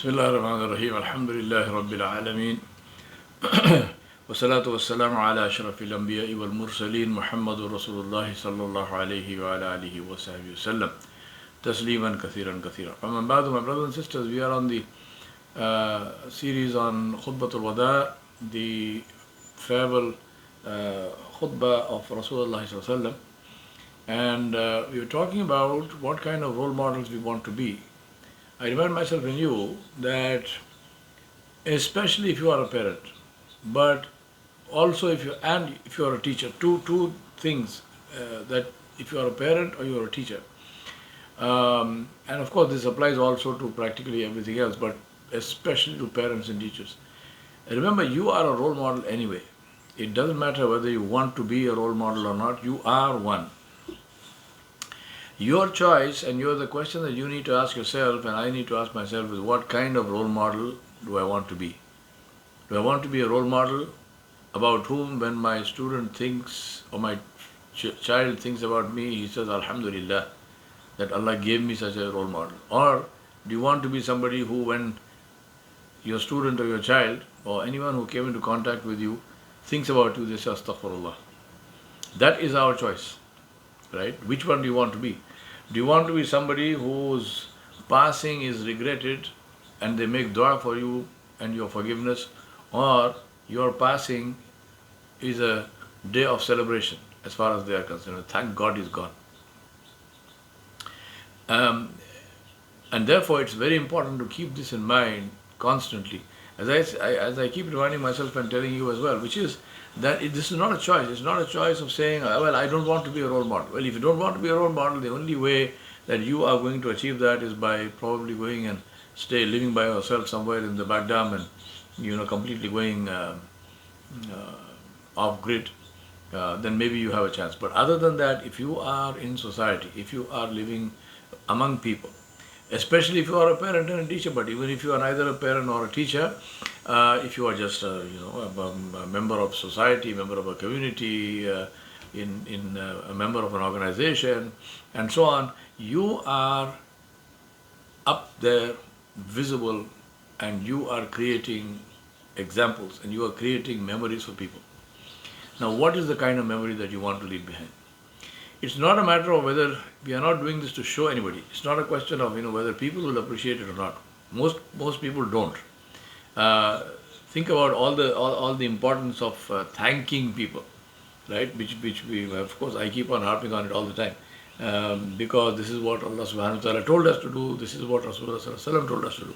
Bismillahirrahmanirrahim. Alhamdulillahi Rabbil Alameen. Wassalatu wassalamu ala ashrafil anbiya'i wal mursaleen Muhammadur Rasulullah sallallahu alayhi wa ala alihi wa sahbihi wasallam. Tasliman kathiran kathiran. Amma ba'du, my brothers and sisters, we are on the series on Khutbatul Wada'a, the farewell khutbah of Rasulullah sallallahu alayhi wa sallam. And we are talking about what kind of role models we want to be. I remind myself and you that especially if you are a parent, but also if you are a teacher, two things that if you are a parent or you are a teacher, and of course this applies also to practically everything else, but especially to parents and teachers. Remember, you are a role model anyway. It doesn't matter whether you want to be a role model or not. You are one. Your choice, and the question that you need to ask yourself and I need to ask myself is, what kind of role model do I want to be? Do I want to be a role model about whom when my student thinks or my child thinks about me, he says, Alhamdulillah, that Allah gave me such a role model? Or do you want to be somebody who, when your student or your child or anyone who came into contact with you thinks about you, they say, Astaghfirullah? That is our choice, right? Which one do you want to be? Do you want to be somebody whose passing is regretted and they make dua for you and your forgiveness, or your passing is a day of celebration as far as they are concerned? Thank God he's gone. And therefore it's very important to keep this in mind constantly. As I keep reminding myself and telling you as well, which is that this is not a choice. It's not a choice of saying, well, I don't want to be a role model. Well, if you don't want to be a role model, the only way that you are going to achieve that is by probably going and living by yourself somewhere in the Baghdad and, completely going off grid. Then maybe you have a chance. But other than that, if you are in society, if you are living among people, especially if you are a parent and a teacher, but even if you are neither a parent or a teacher, if you are just a member of society, member of a community, a member of an organization, and so on, you are up there, visible, and you are creating examples and you are creating memories for people. Now, what is the kind of memory that you want to leave behind? It's not a matter of whether we are not doing this to show anybody. It's not a question of whether people will appreciate it or not. Most people don't. Think about all the importance of thanking people, right? Which we, of course, I keep on harping on it all the time, because this is what Allah subhanahu wa ta'ala told us to do. This is what Rasulullah sallallahu alaihi wasallam told us to do.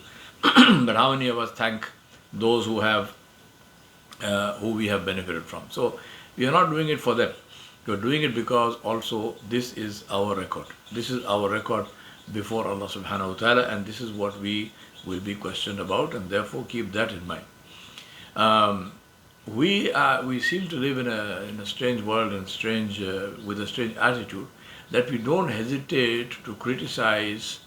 But how many of us thank those who we have benefited from? So we are not doing it for them. We are doing it because also this is our record. This is our record before Allah subhanahu wa ta'ala, and this is what we will be questioned about, and therefore keep that in mind. We seem to live in a strange world and with a strange attitude that we don't hesitate to criticize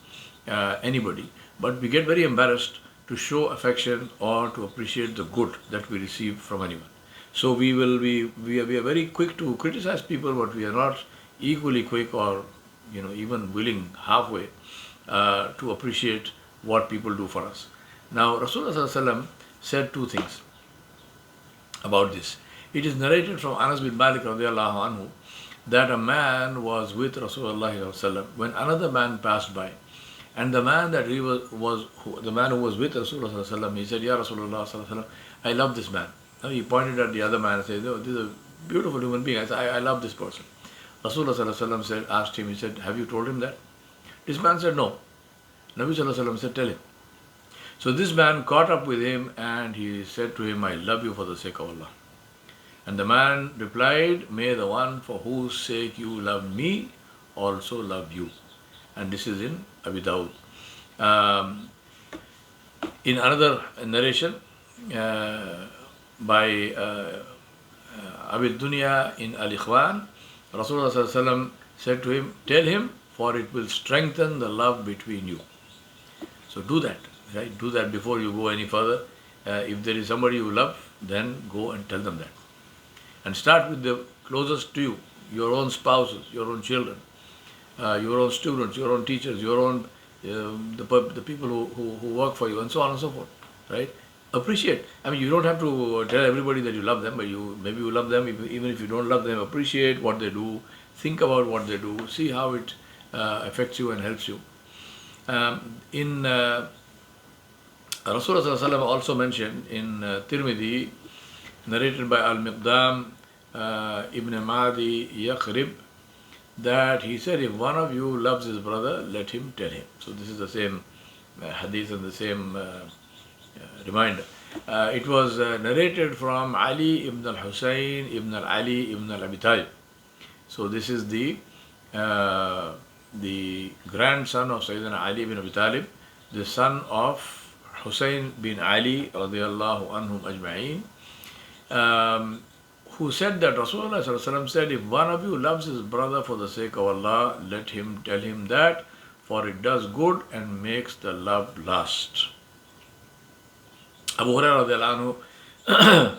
anybody, but we get very embarrassed to show affection or to appreciate the good that we receive from anyone. So we are very quick to criticize people, but we are not equally quick or even willing halfway to appreciate what people do for us. Now, Rasulullah sallallahu alaihi wasallam said two things about this. It is narrated from Anas bin Malik radiallahu anhu that a man was with Rasulullah sallallahu alaihi wasallam when another man passed by, and the man that he the man who was with Rasulullah sallallahu alaihi wasallam, he said, Ya Rasulullah sallallahu alaihi wasallam, I love this man. Now he pointed at the other man and said, oh, this is a beautiful human being. I said, I love this person. Rasulullah sallallahu alaihi wasallam asked him, he said, have you told him that? This man said, no. Nabi sallallahu alaihi wasallam said, tell him. So this man caught up with him and he said to him, I love you for the sake of Allah. And the man replied, may the one for whose sake you love me also love you. And this is in Abi Dawud. In another narration, by Abi Dunya in Al-Ikhwan, Rasulullah sallallahu alaihi wasallam said to him, tell him, for it will strengthen the love between you. So do that, right? Do that before you go any further. If there is somebody you love, then go and tell them that. And start with the closest to you, your own spouses, your own children, your own students, your own teachers, your own the people who work for you, and so on and so forth, right? Appreciate. I mean, you don't have to tell everybody that you love them, but maybe you love them, even if you don't love them. Appreciate what they do, think about what they do, see how it affects you and helps you. In Rasulullah Sallallahu Alaihi Wasallam also mentioned in Tirmidhi, narrated by Al-Miqdam Ibn Madi Yaqrib, that he said, if one of you loves his brother, let him tell him. So this is the same hadith and the same reminder. It was narrated from Ali ibn al-Husayn ibn al-Ali ibn al-Abi Talib. So this is the grandson of Sayyidina Ali ibn Abi Talib, the son of Hussein bin Ali radiyallahu anhum ajma'een, who said that Rasulullah Sallallahu Alaihi Wasallam said, if one of you loves his brother for the sake of Allah, let him tell him that, for it does good and makes the love last. Abu Hurairah radiyallahu anhu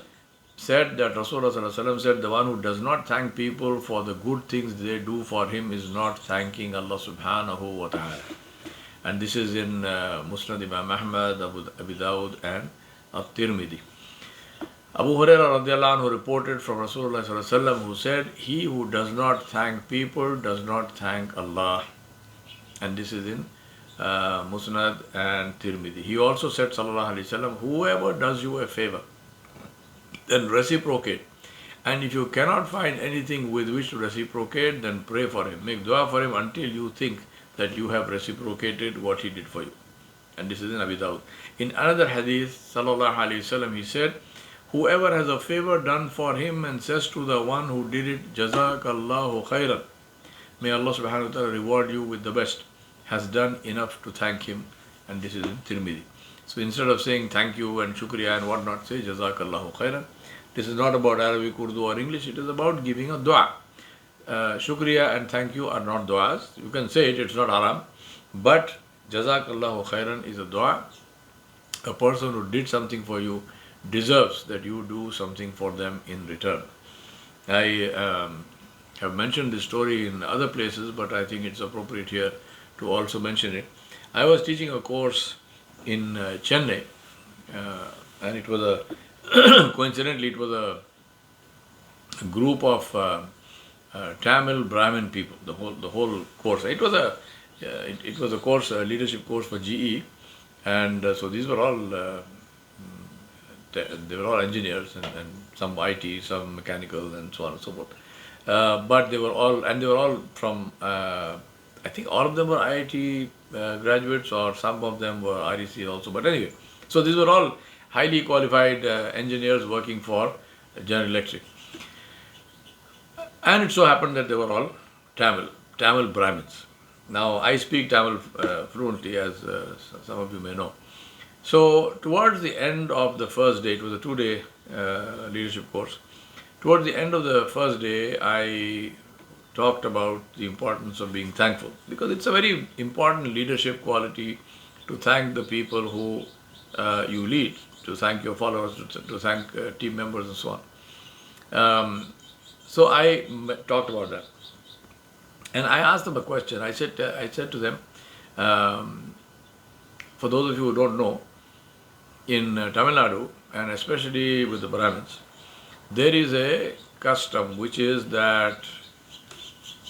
said that Rasulullah Sallallahu Alaihi Wasallam said, the one who does not thank people for the good things they do for him is not thanking Allah subhanahu wa ta'ala. And this is in Musnad Imam Ahmad, Abu Dawud and At-Tirmidhi. Abu Hurairah radiallahu anhu reported from Rasulullah sallallahu alaihi wasallam, who said, he who does not thank people does not thank Allah. And this is in Musnad and Tirmidhi. He also said sallallahu alaihi wasallam, whoever does you a favor, then reciprocate. And if you cannot find anything with which to reciprocate, then pray for him. Make dua for him until you think that you have reciprocated what he did for you. And this is in Abu Dawud. In another hadith, sallallahu alaihi wasallam, he said, whoever has a favor done for him and says to the one who did it, Jazakallahu khairan, may Allah subhanahu wa ta'ala reward you with the best, has done enough to thank him. And this is in Tirmidhi. So instead of saying thank you and shukriya and whatnot, say Jazakallahu khairan. This is not about Arabic, Urdu or English, it is about giving a dua. Shukriya and thank you are not duas. You can say it, it's not haram. But Jazakallahu khairan is a dua. A person who did something for you deserves that you do something for them in return. I have mentioned this story in other places, but I think it's appropriate here to also mention it. I was teaching a course in Chennai, and it was a coincidentally it was a group of Tamil Brahmin people. The whole course. It was a course, a leadership course for GE, and so these were all. They were all engineers and some IT, some mechanical, and so on and so forth. But they were all from, I think all of them were IIT graduates, or some of them were REC also. But anyway, so these were all highly qualified engineers working for General Electric. And it so happened that they were all Tamil Brahmins. Now, I speak Tamil fluently, as some of you may know. So, towards the end of the first day, it was a 2-day leadership course. Towards the end of the first day, I talked about the importance of being thankful, because it's a very important leadership quality to thank the people who you lead, to thank your followers, to thank team members and so on. So I talked about that. And I asked them a question. I said to them, for those of you who don't know, in Tamil Nadu, and especially with the Brahmins, there is a custom which is that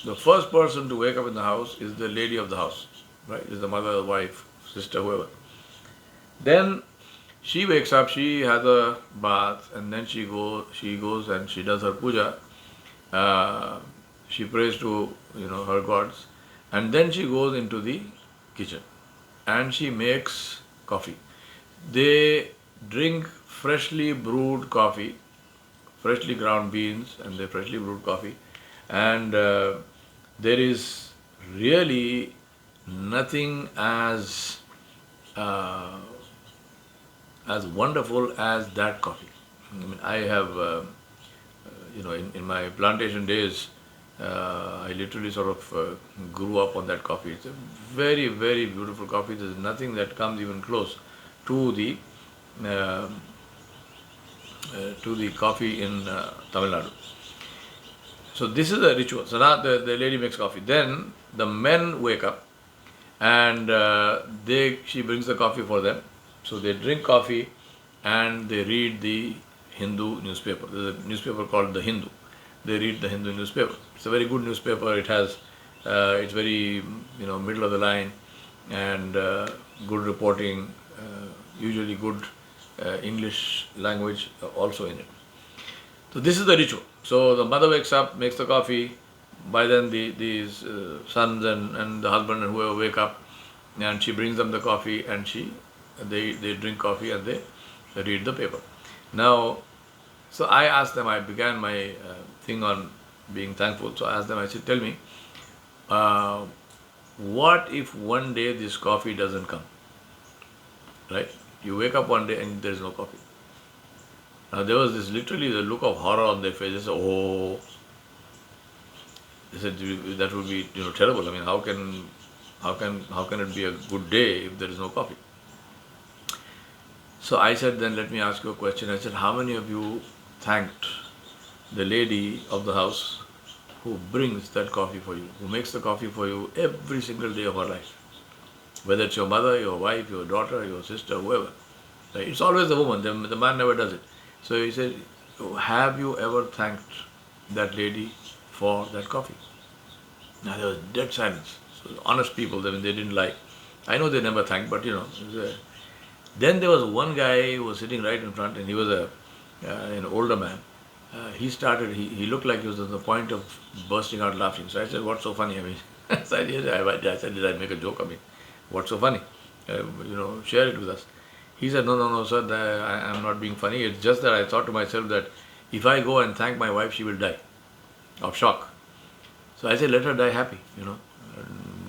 the first person to wake up in the house is the lady of the house, right? Is the mother, wife, sister, whoever. Then she wakes up, she has a bath, and then she goes and she does her puja. She prays to her gods, and then she goes into the kitchen and she makes coffee. They drink freshly brewed coffee, freshly ground beans, and they freshly brewed coffee, and there is really nothing as wonderful as that coffee. I mean, I have in my plantation days, I literally sort of grew up on that coffee. It's a very, very beautiful coffee. There's nothing that comes even close to the coffee in Tamil Nadu. So this is a ritual. So now the lady makes coffee. Then the men wake up and she brings the coffee for them. So they drink coffee and they read the Hindu newspaper. There's a newspaper called The Hindu. They read the Hindu newspaper. It's a very good newspaper. It's very, middle of the line, and good reporting, usually good English language also in it. So this is the ritual. So the mother wakes up, makes the coffee. By then these sons and the husband and whoever wake up, and she brings them the coffee, and they drink coffee and they read the paper. Now, so I asked them, I began my thing on being thankful. So I asked them, I said, tell me, what if one day this coffee doesn't come? Right? You wake up one day and there is no coffee. Now there was literally the look of horror on their face. They said, oh, they said that would be terrible. I mean, how can it be a good day if there is no coffee? So I said, then let me ask you a question. I said, how many of you thanked the lady of the house who brings that coffee for you, who makes the coffee for you every single day of her life? Whether it's your mother, your wife, your daughter, your sister, whoever. Right? It's always the woman, the man never does it. So he said, have you ever thanked that lady for that coffee? Now there was dead silence. So honest people, they didn't like. I know they never thanked, but then there was one guy who was sitting right in front, and he was an older man. He looked like he was on the point of bursting out laughing. So I said, what's so funny? I mean, I said, did I make a joke? I mean, what's so funny? Share it with us. He said, no, sir, I'm not being funny. It's just that I thought to myself that if I go and thank my wife, she will die of shock. So I said, let her die happy, and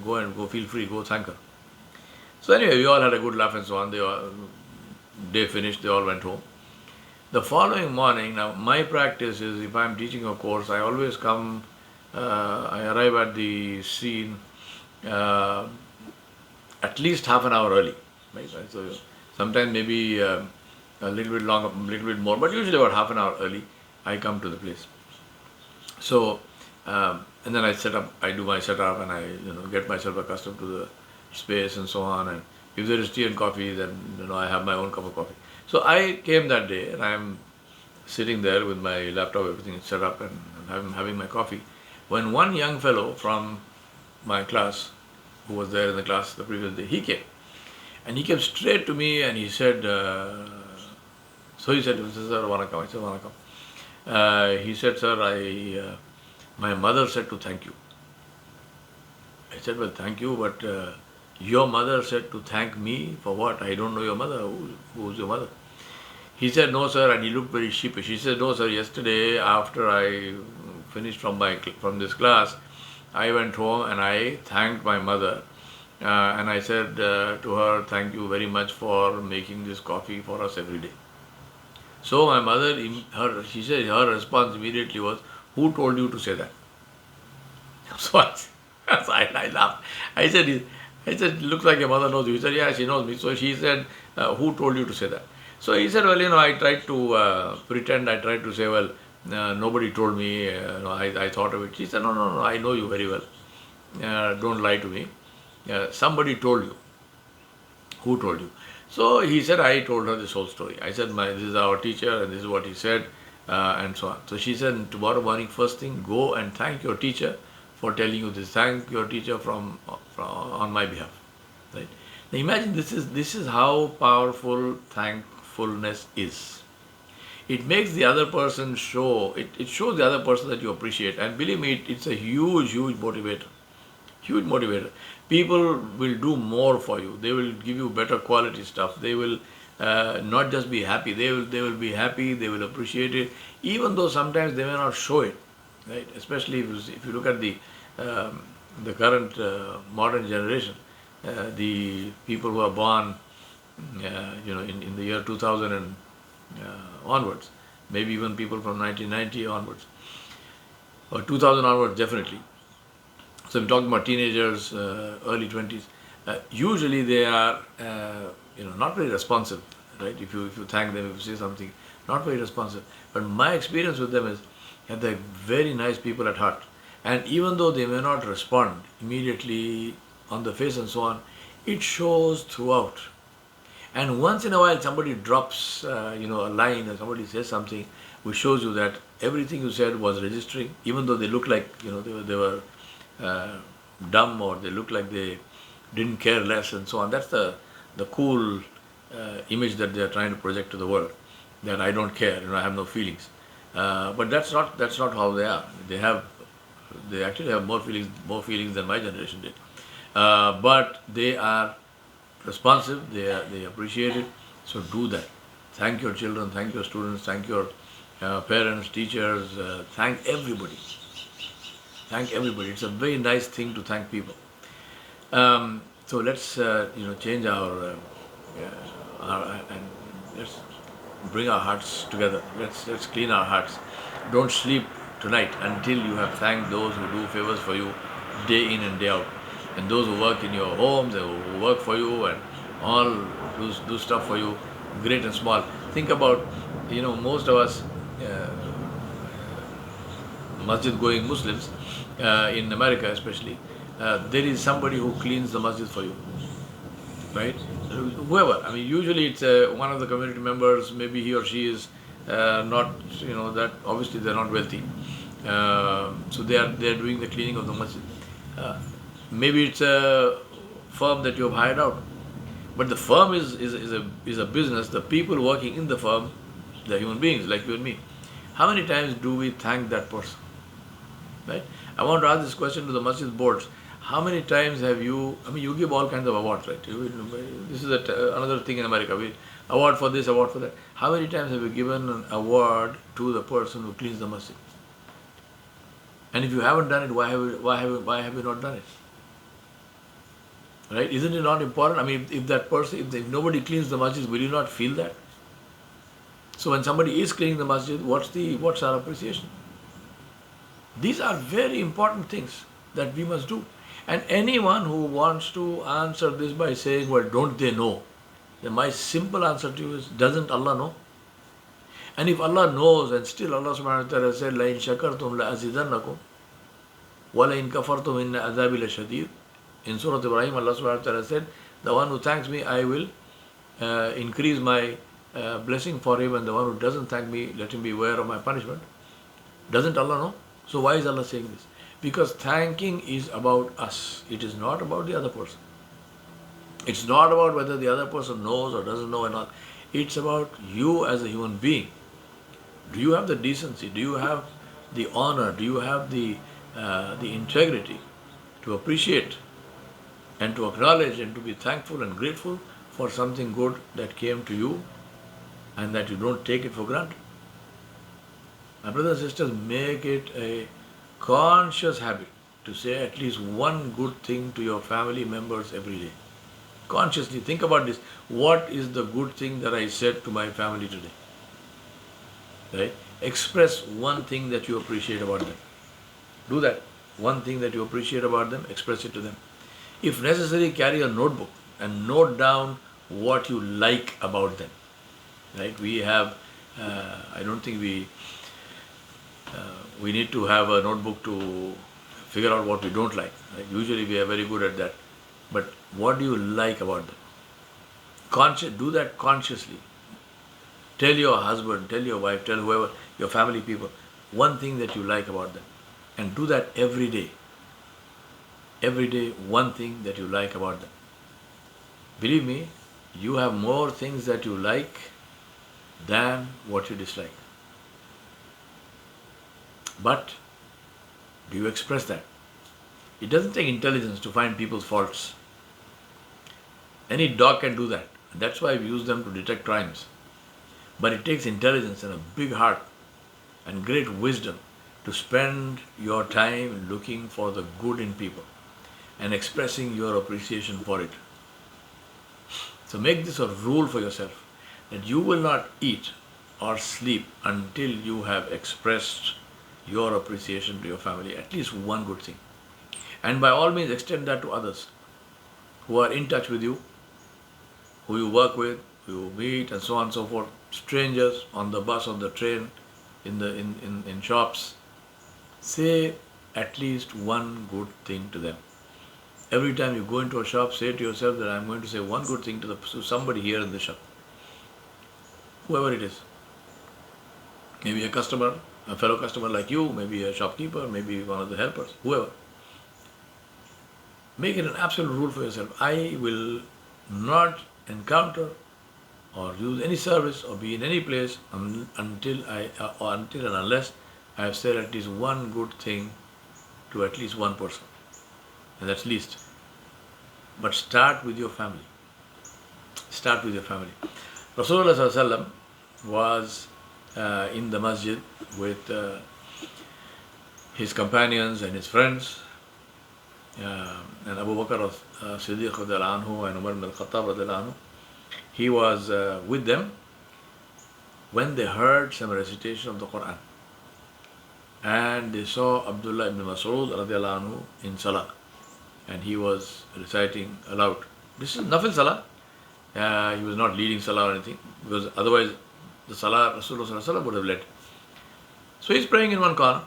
go feel free, go thank her. So anyway, we all had a good laugh and so on. Day finished, they all went home. The following morning, now my practice is, if I'm teaching a course, I always I arrive at the scene at least half an hour early. Right? So sometimes maybe a little bit longer, a little bit more, but usually about half an hour early, I come to the place. So, and then I do my setup, and I get myself accustomed to the space and so on. And if there is tea and coffee, then I have my own cup of coffee. So I came that day, and I'm sitting there with my laptop, everything is set up, and I'm having my coffee, when one young fellow from my class, who was there in the class the previous day, he came. And he came straight to me, and he said, so he said, sir, vanakkam. I said, vanakkam. He said, sir, my mother said to thank you. I said, well, thank you, but your mother said to thank me for what? I don't know your mother. Who's your mother? He said, no, sir, and he looked very sheepish. He said, no, sir, yesterday after I finished from this class, I went home and I thanked my mother. And I said to her, thank you very much for making this coffee for us every day. So my mother, she said, her response immediately was, who told you to say that? So I laughed. I said, looks like your mother knows you. He said, yeah, she knows me. So she said, who told you to say that? So he said, well, I tried to pretend, I tried to say, well, nobody told me, I thought of it. She said, no, I know you very well. Don't lie to me. Somebody told you. Who told you? So he said, I told her this whole story. I said, this is our teacher, and this is what he said, and so on. So she said, tomorrow morning, first thing, go and thank your teacher for telling you this. Thank your teacher on my behalf. Right? Now imagine this is how powerful thankfulness is. It makes the other person it shows the other person that you appreciate. And believe me, it's a huge motivator. Huge motivator. People will do more for you. They will give you better quality stuff. They will not just be happy. They will be happy. They will appreciate it, even though sometimes they may not show it. Right? Especially if you look at the current modern generation, the people who are born, in the year 2000 and onwards, maybe even people from 1990 onwards, or 2000 onwards, definitely. So I'm talking about teenagers, early 20s. Usually they are, not very responsive, right? If you thank them, if you say something, not very responsive. But my experience with them is that they're very nice people at heart. And even though they may not respond immediately on the face and so on, it shows throughout. And once in a while somebody drops, a line, or somebody says something which shows you that everything you said was registering, even though they look like, they were dumb, or they look like they didn't care less and so on. That's the cool image that they are trying to project to the world, that I don't care, I have no feelings. But that's not how they are. They actually have more feelings than my generation did. But they are responsive, they appreciate it. So do that. Thank your children, thank your students, thank your parents, teachers, thank everybody. Thank everybody. It's a very nice thing to thank people. So let's change and let's bring our hearts together. Let's clean our hearts. Don't sleep tonight until you have thanked those who do favors for you day in and day out, and those who work in your homes, and who work for you, and all do stuff for you, great and small. Think about, most of us masjid going Muslims, in America especially, there is somebody who cleans the masjid for you, right? Whoever. I mean, usually it's one of the community members. Maybe he or she is not, that obviously they're not wealthy, so they're doing the cleaning of the masjid. Maybe it's a firm that you have hired out, but the firm is a business. The people working in the firm, they're human beings like you and me. How many times do we thank that person? Right? I want to ask this question to the masjid boards. How many times have you, you give all kinds of awards, right? This is another thing in America. We award for this, award for that. How many times have you given an award to the person who cleans the masjid? And if you haven't done it, why have you not done it? Right? Isn't it not important? I mean, if that person, if nobody cleans the masjid, will you not feel that? So when somebody is cleaning the masjid, what's our appreciation? These are very important things that we must do. And anyone who wants to answer this by saying, well, don't they know? Then my simple answer to you is, doesn't Allah know? And if Allah knows, and still Allah subhanahu wa ta'ala said, لَإِن شَكَرْتُمْ لَأَزِدَنَّكُمْ وَلَإِن كَفَرْتُمْ إِنَّ عَذَابِي لَشَدِيدٌ. In Surah Ibrahim, Allah subhanahu wa ta'ala said, the one who thanks me, I will increase my blessing for him, and the one who doesn't thank me, let him be aware of my punishment. Doesn't Allah know? So why is Allah saying this? Because thanking is about us. It is not about the other person. It's not about whether the other person knows or doesn't know or not. It's about you as a human being. Do you have the decency? Do you have the honor? Do you have the integrity to appreciate and to acknowledge and to be thankful and grateful for something good that came to you, and that you don't take it for granted? My brothers and sisters, make it a conscious habit to say at least one good thing to your family members every day. Consciously think about this. What is the good thing that I said to my family today? Right? Express one thing that you appreciate about them. Do that. One thing that you appreciate about them, express it to them. If necessary, carry a notebook and note down what you like about them. Right? We have, I don't think we need to have a notebook to figure out what we don't like. Right? Usually we are very good at that. But what do you like about them? Do that consciously. Tell your husband, tell your wife, tell whoever, your family people, one thing that you like about them. And do that every day. Every day, one thing that you like about them. Believe me, you have more things that you like than what you dislike. But do you express that? It doesn't take intelligence to find people's faults. Any dog can do that. That's why we use them to detect crimes. But it takes intelligence and a big heart and great wisdom to spend your time looking for the good in people and expressing your appreciation for it. So make this a rule for yourself, that you will not eat or sleep until you have expressed your appreciation to your family, at least one good thing. And by all means extend that to others who are in touch with you, who you work with, who you meet, and so on and so forth. Strangers on the bus, on the train, in shops. Say at least one good thing to them. Every time you go into a shop, say to yourself that I'm going to say one good thing to somebody here in the shop, whoever it is. Maybe a customer, a fellow customer like you, maybe a shopkeeper, maybe one of the helpers, whoever. Make it an absolute rule for yourself. I will not encounter or use any service or be in any place until and unless I have said at least one good thing to at least one person, and that's least. But start with your family. Start with your family. Rasulullah Sallallahu Alaihi Wasallam was in the masjid with his companions and his friends, and Abu Bakr Siddiq radiallahu anhu and Umar ibn al-Khattab radiallahu anhu. He was with them when they heard some recitation of the Quran, and they saw Abdullah ibn Mas'ud radiallahu anhu in Salah, and he was reciting aloud. This is Nafil Salah. He was not leading Salah or anything, because otherwise the Salah Rasulullah Sallallahu Alaihi Wasallam would have led. So he's praying in one corner.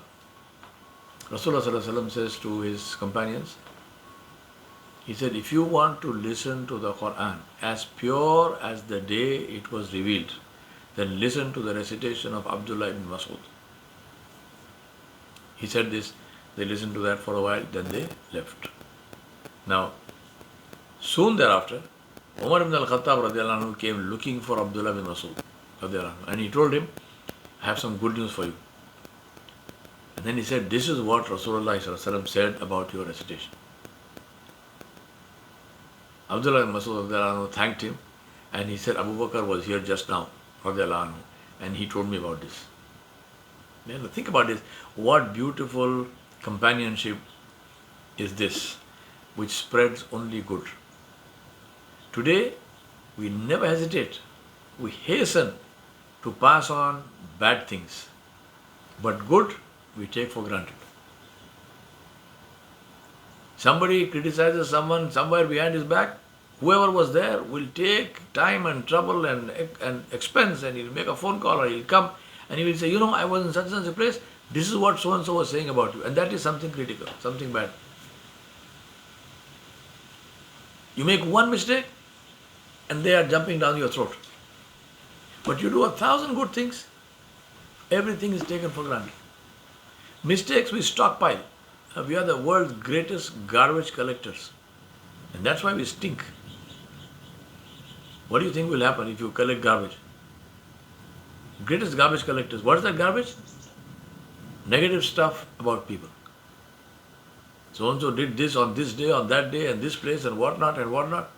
Rasulullah Sallallahu Alaihi Wasallam says to his companions, he said, if you want to listen to the Quran as pure as the day it was revealed, then listen to the recitation of Abdullah ibn Mas'ud. He said this, they listened to that for a while, then they left. Now, soon thereafter, Umar ibn al-Khattab radiallahu anhu came looking for Abdullah ibn Mas'ud radiallahu anhu, and he told him, I have some good news for you. And then he said, this is what Rasulullah Sallallahu Alaihi Wasallam said about your recitation. Abdullah ibn Mas'ud radiallahu anhu thanked him, and he said, Abu Bakr was here just now radiallahu anhu, and he told me about this. Man, think about this. What beautiful companionship is this, which spreads only good. Today, we never hesitate. We hasten to pass on bad things, but good we take for granted. Somebody criticizes someone somewhere behind his back, whoever was there will take time and trouble and expense, and he'll make a phone call or he'll come and he will say, I was in such and such a place, this is what so and so was saying about you, and that is something critical, something bad. You make one mistake and they are jumping down your throat. But you do 1,000 good things, everything is taken for granted. Mistakes we stockpile. We are the world's greatest garbage collectors, and that's why we stink. What do you think will happen if you collect garbage? Greatest garbage collectors. What is that garbage? Negative stuff about people. So and so did this on this day, on that day, and this place, and whatnot, and whatnot.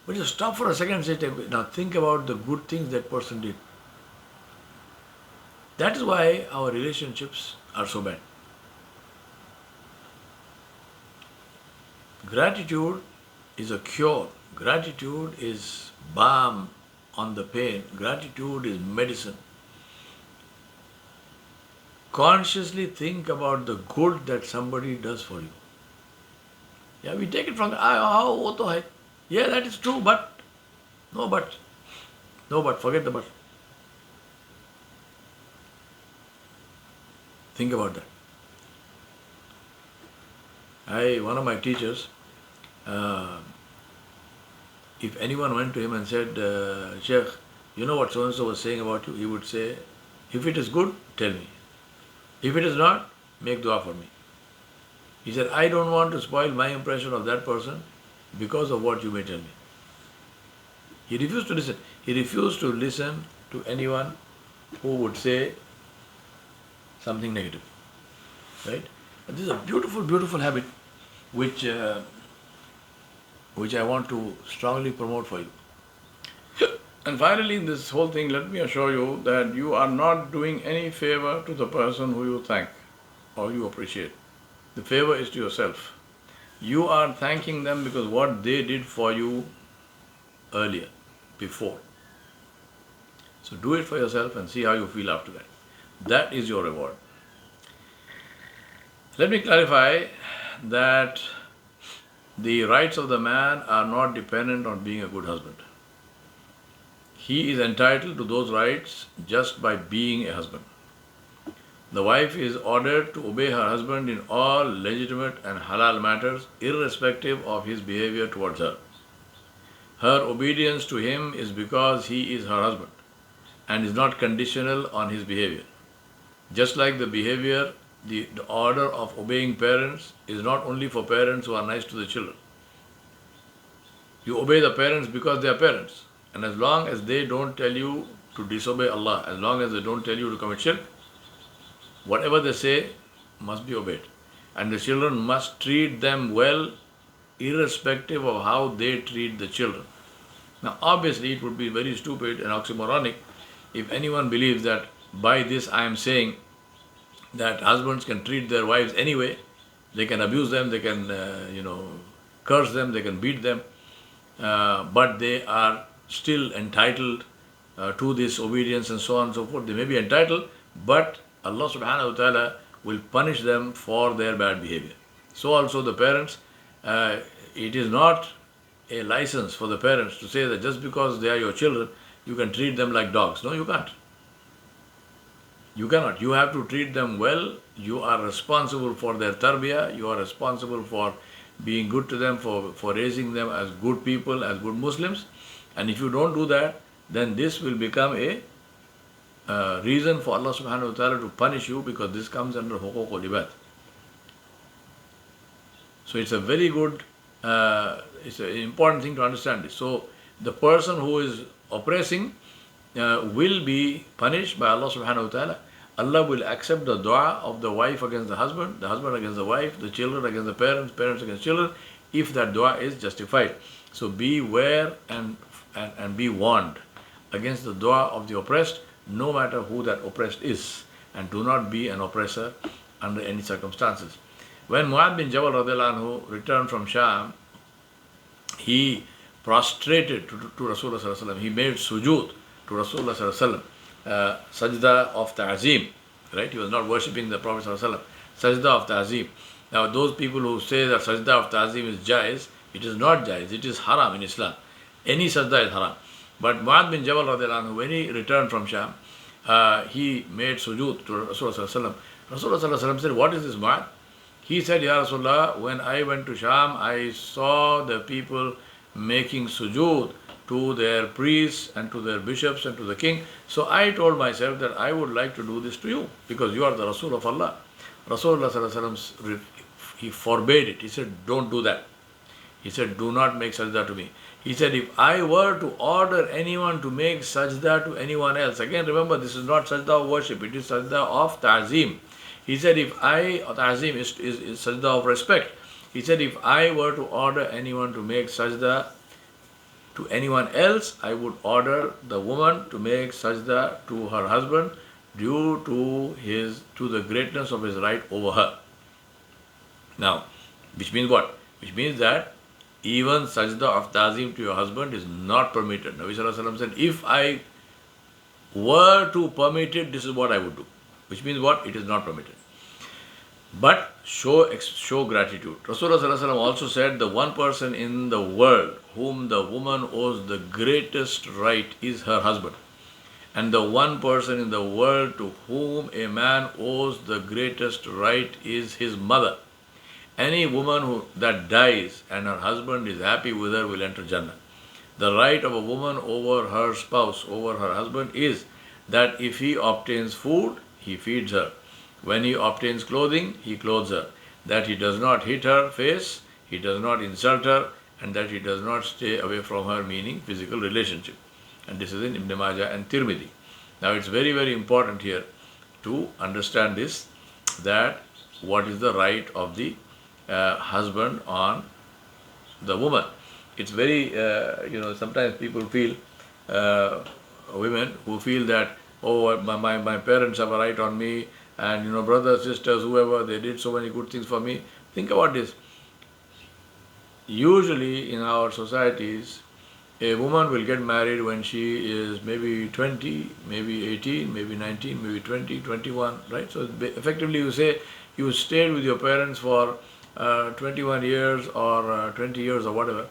But just stop for a second and say, now think about the good things that person did. That is why our relationships are so bad. Gratitude is a cure. Gratitude is balm on the pain. Gratitude is medicine. Consciously think about the good that somebody does for you. Yeah, we take it from the, yeah, that is true, but, no but, forget the but. Think about that. One of my teachers, if anyone went to him and said, Sheikh, you know what so-and-so was saying about you, he would say, if it is good, tell me. If it is not, make dua for me. He said, I don't want to spoil my impression of that person because of what you may tell me. He refused to listen. He refused to listen to anyone who would say something negative. Right? And this is a beautiful, beautiful habit which I want to strongly promote for you. And finally, in this whole thing, let me assure you that you are not doing any favor to the person who you thank or you appreciate. The favor is to yourself. You are thanking them because what they did for you earlier, before. So do it for yourself and see how you feel after that. That is your reward. Let me clarify that the rights of the man are not dependent on being a good husband. He is entitled to those rights just by being a husband. The wife is ordered to obey her husband in all legitimate and halal matters, irrespective of his behavior towards her. Her obedience to him is because he is her husband and is not conditional on his behavior. Just like the behavior, the order of obeying parents is not only for parents who are nice to the children. You obey the parents because they are parents. And as long as they don't tell you to disobey Allah, as long as they don't tell you to commit shirk, whatever they say must be obeyed. And the children must treat them well, irrespective of how they treat the children. Now, obviously, it would be very stupid and oxymoronic if anyone believes that by this I am saying that husbands can treat their wives anyway. They can abuse them, they can, curse them, they can beat them, but they are still entitled to this obedience and so on and so forth. They may be entitled, but Allah subhanahu wa ta'ala will punish them for their bad behavior. So also the parents, it is not a license for the parents to say that just because they are your children, you can treat them like dogs. No, you can't. You cannot. You have to treat them well. You are responsible for their tarbiyah. You are responsible for being good to them, for raising them as good people, as good Muslims. And if you don't do that, then this will become a reason for Allah subhanahu wa ta'ala to punish you, because this comes under huququl ibad. So it's a very good, it's an important thing to understand this. So the person who is oppressing will be punished by Allah subhanahu wa ta'ala. Allah will accept the dua of the wife against the husband against the wife, the children against the parents, parents against children, if that dua is justified. So beware and be warned against the dua of the oppressed, no matter who that oppressed is, and do not be an oppressor under any circumstances. When Mu'adh bin Jabal radiallahu anhu returned from Sham, he prostrated to Rasulullah sallallahu alaihi wasallam. He made sujood to Rasulullah sallallahu alaihi wasallam, sajda of ta'zim, right? He was not worshipping the Prophet sallallahu alaihi wasallam, sajda of ta'zim. Now those people who say that sajda of ta'zim is jaiz, it is not jaiz, it is haram in Islam. Any sajda is haram. But Mu'adh bin Jabal radiallahu anhu, when he returned from Sham, he made sujood to Rasulullah sallallahu alaihi wasallam. Rasulullah sallallahu alaihi wasallam said, "What is this, Mu'adh?" He said, "Ya Rasulullah, when I went to Sham, I saw the people making sujood to their priests and to their bishops and to the king. So I told myself that I would like to do this to you, because you are the Rasul of Allah." Rasulullah sallallahu alaihi wasallam, he forbade it. He said, "Don't do that." He said, "Do not make sajda to me." He said, "If I were to order anyone to make sajda to anyone else," again remember, this is not sajda of worship, it is sajda of ta'zim. He said, ta'zim is sajda of respect. He said, "If I were to order anyone to make sajda to anyone else, I would order the woman to make sajda to her husband due to the greatness of his right over her." Now, which means what? Which means that even sajda of ta'zim to your husband is not permitted. Nabi sallallahu alaihi wasallam said, "If I were to permit it, this is what I would do." Which means what? It is not permitted. But show gratitude. Rasulullah sallallahu alaihi wasallam also said, "The one person in the world whom the woman owes the greatest right is her husband. And the one person in the world to whom a man owes the greatest right is his mother. Any woman that dies and her husband is happy with her will enter Jannah." The right of a woman over her spouse, over her husband, is that if he obtains food, he feeds her. When he obtains clothing, he clothes her. That he does not hit her face, he does not insult her, and that he does not stay away from her, meaning physical relationship. And this is in Ibn Majah and Tirmidhi. Now it's very, very important here to understand this, that what is the right of the husband on the woman. It's very, sometimes people feel, women who feel that, oh, my parents have a right on me, and brothers, sisters, whoever, they did so many good things for me. Think about this. Usually in our societies, a woman will get married when she is maybe 20, maybe 18, maybe 19, maybe 20, 21, right? So effectively you say you stayed with your parents for 21 years or 20 years or whatever,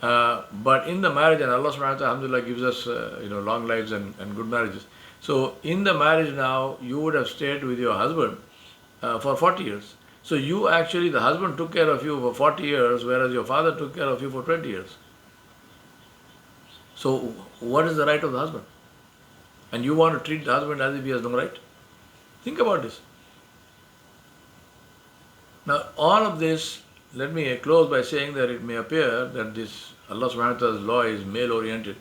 But in the marriage, and Allah subhanahu wa ta'ala, alhamdulillah, gives us long lives and good marriages. So in the marriage now, you would have stayed with your husband for 40 years. So you actually, the husband took care of you for 40 years, whereas your father took care of you for 20 years. So what is the right of the husband? And you want to treat the husband as if he has no right? Think about this. Now, all of this, let me close by saying that it may appear that this Allah subhanahu wa ta'ala's law is male-oriented,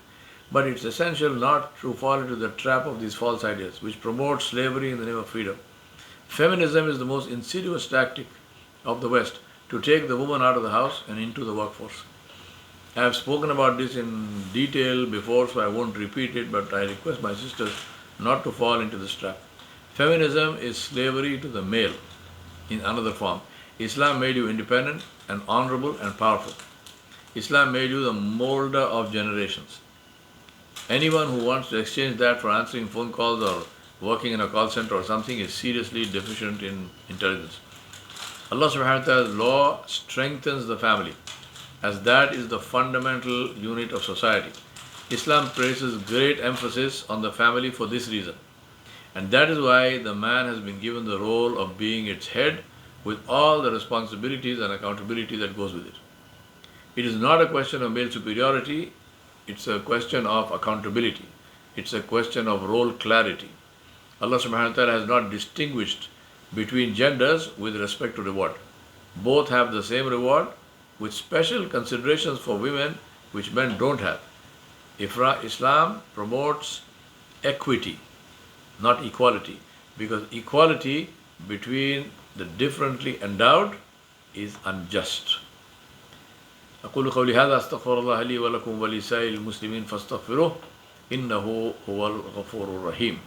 but it's essential not to fall into the trap of these false ideas, which promote slavery in the name of freedom. Feminism is the most insidious tactic of the West to take the woman out of the house and into the workforce. I have spoken about this in detail before, so I won't repeat it, but I request my sisters not to fall into this trap. Feminism is slavery to the male in another form. Islam made you independent and honorable and powerful. Islam made you the molder of generations. Anyone who wants to exchange that for answering phone calls or working in a call center or something is seriously deficient in intelligence. Allah subhanahu wa ta'ala's law strengthens the family, as that is the fundamental unit of society. Islam places great emphasis on the family for this reason. And that is why the man has been given the role of being its head with all the responsibilities and accountability that goes with it. It is not a question of male superiority, it's a question of accountability. It's a question of role clarity. Allah subhanahu wa ta'ala has not distinguished between genders with respect to reward. Both have the same reward with special considerations for women which men don't have. Islam promotes equity, not equality, because equality between the differently endowed is unjust. أقول قولي هذا أستغفر الله لي ولكم ولسائر المسلمين فاستغفروه إنه هو الغفور الرحيم.